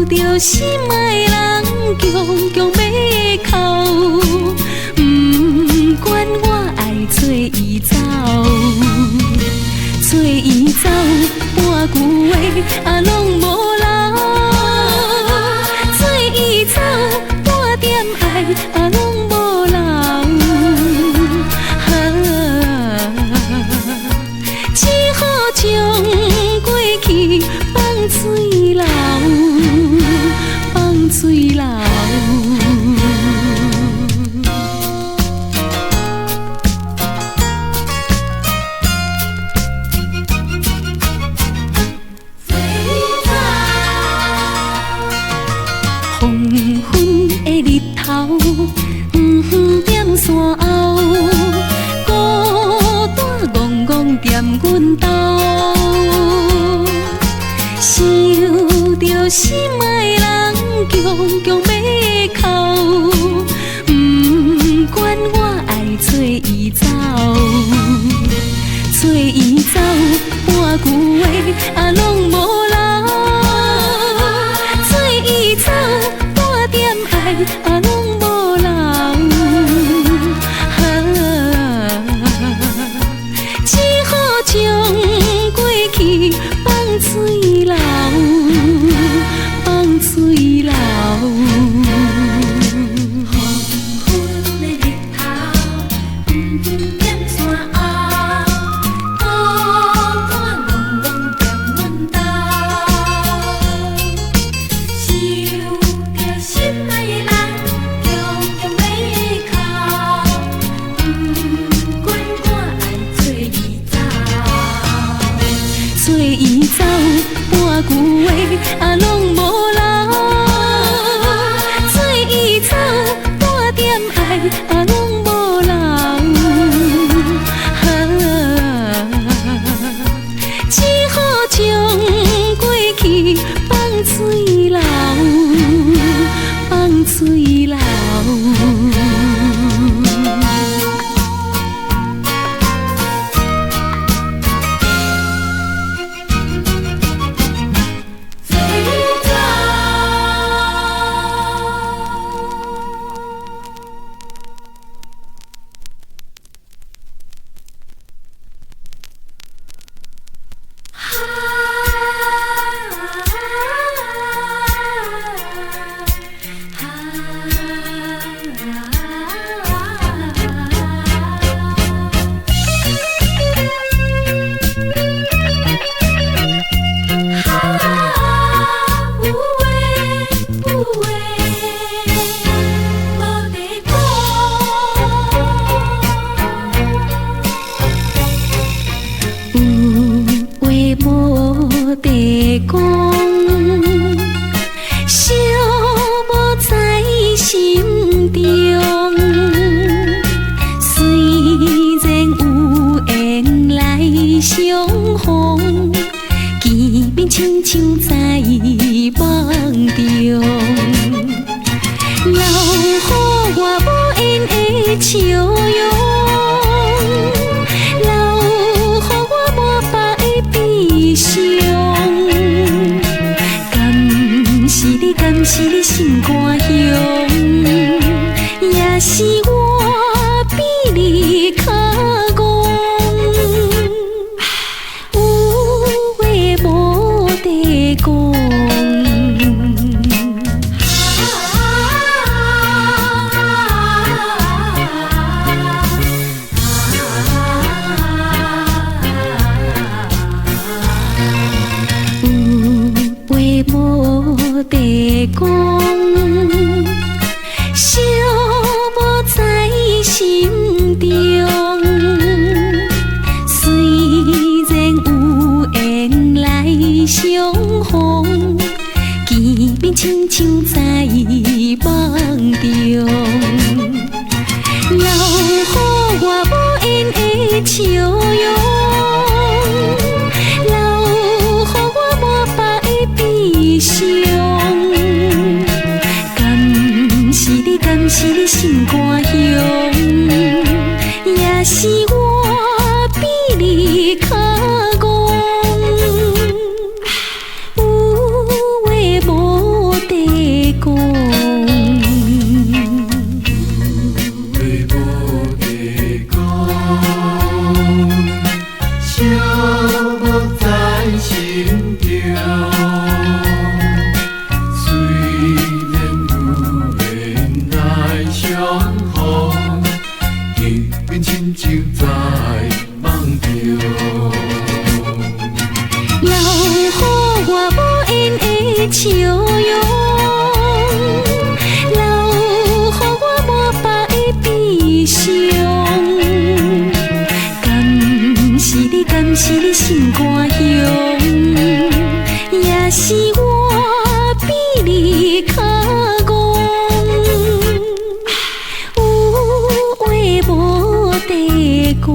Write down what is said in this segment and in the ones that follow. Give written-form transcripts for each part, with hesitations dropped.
着心爱人强强要哭，不管我爱找伊走，找伊走，半句话啊拢无留，找伊走，半点爱啊拢无留，只好将过去放水流，放水流。黄昏的日头，黄点山后，孤单怣怣踮阮兜，想着心爱人强强要哭，不管我爱找伊走，找伊走，半句话啊拢无留，找伊走，半点爱啊拢无留，只好将过去放水流，放水流。找伊走，半句话啊拢无留，找伊走，半点爱啊拢无留，只好将过去放水流，放水流。亲像在梦中，留予我无言的笑容，留予我无法的悲伤。敢是你，敢是你心肝乡，也是我比你较戆。地讲，寂寞在心中。虽然有缘来相逢，见面亲像在梦中。留予我无言的笑容，留予我无法的悲伤。敢是你心肝乡，也是我比你较戆。有的笑容，留予我无白的悲伤。敢是你心肝乡，也是我比你较戆，有话无地讲。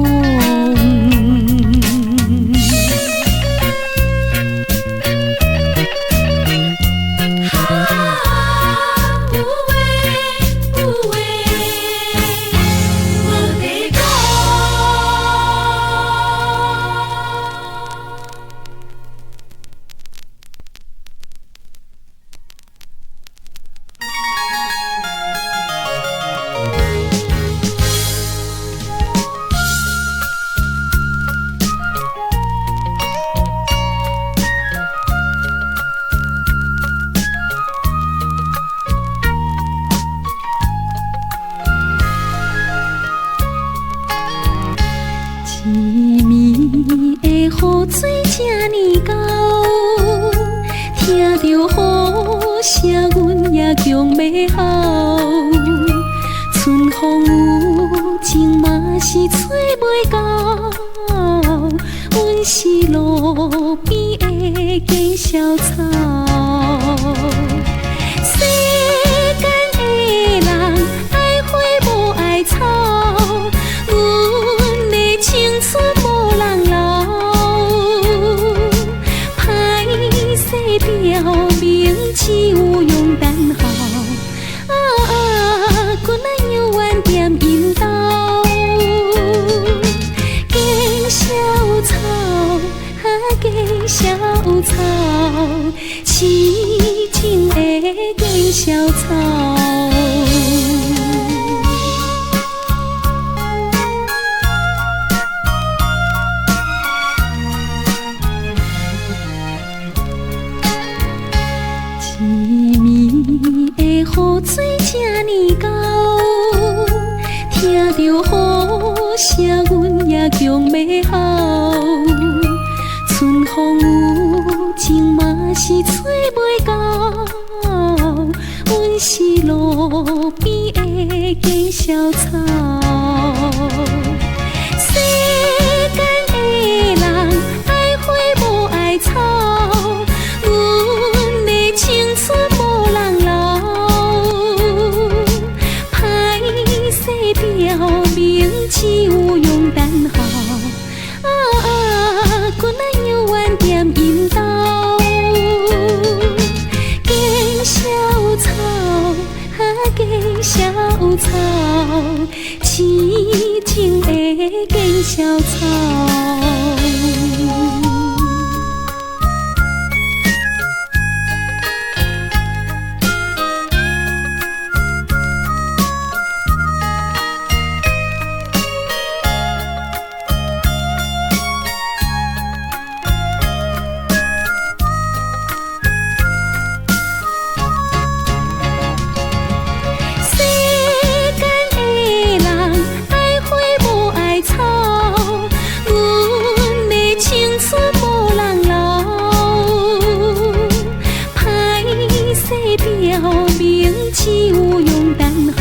强要好，春风有情嘛是找袂到，阮是路边的假小草。世间的人爱花无爱草，阮的青春无人留，歹势表明只有用等候。阮啊犹原踮阴斗，假小草，假小草，痴情的假小草。雨水这呢高，听着雨声，阮也强要好。春风有情嘛是找袂到，阮是路边的假小草。世间的人爱花无爱草，阮的青春无人留。表明只有用等候，阮啊犹原踮阴斗，假小草，假小草，痴情的假小草。只有用等候，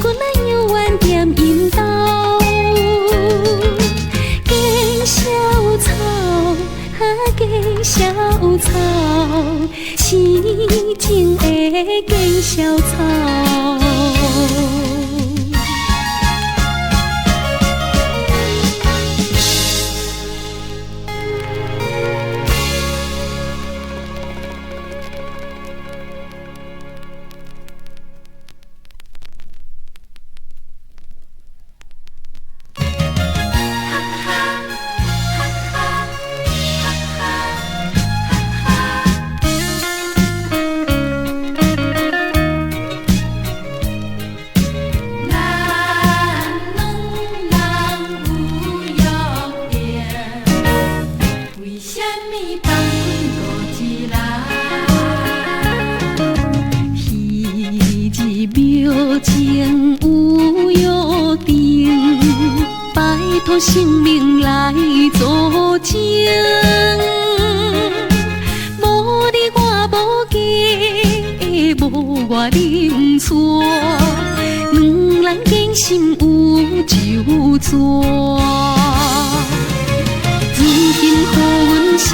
阮啊犹原踮阴斗，假小草，假小草，痴情的假小草。情有约定，拜托生命来作证。我饮茶，两人见心有酒泉。如今乎阮心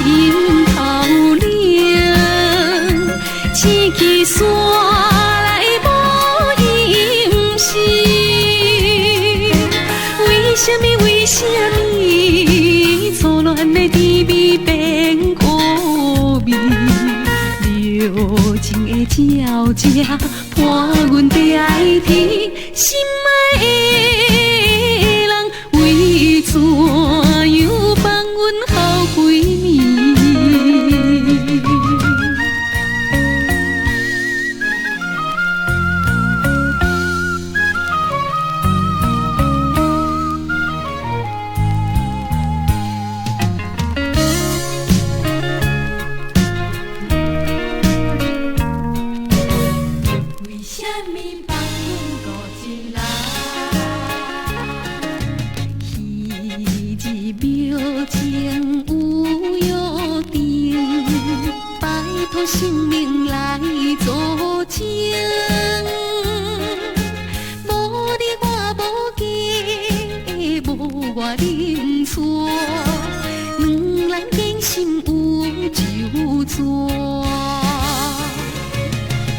头冷，千支山来无音声。为什么？为什么？初恋的滋味变苦味？柔情的鸟只伴阮地爱天，心爱的人为怎样放阮好闺蜜？生命来作证，无你我无家，无我饮茶，两人见心有酒泉。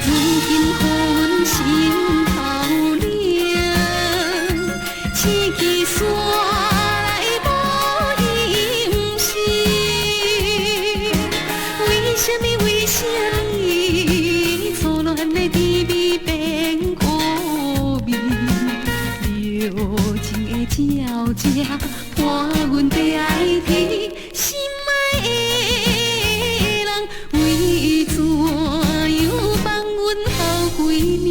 如今乎阮心头冷，千支山来无音声。为什么？为什么？初恋的滋味变苦味？柔情的鸟只伴阮地爱天，心爱的人为怎样放阮好闺蜜？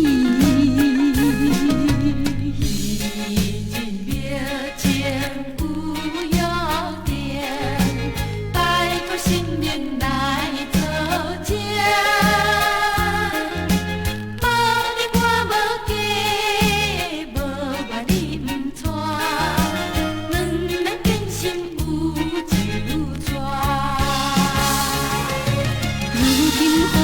如今乎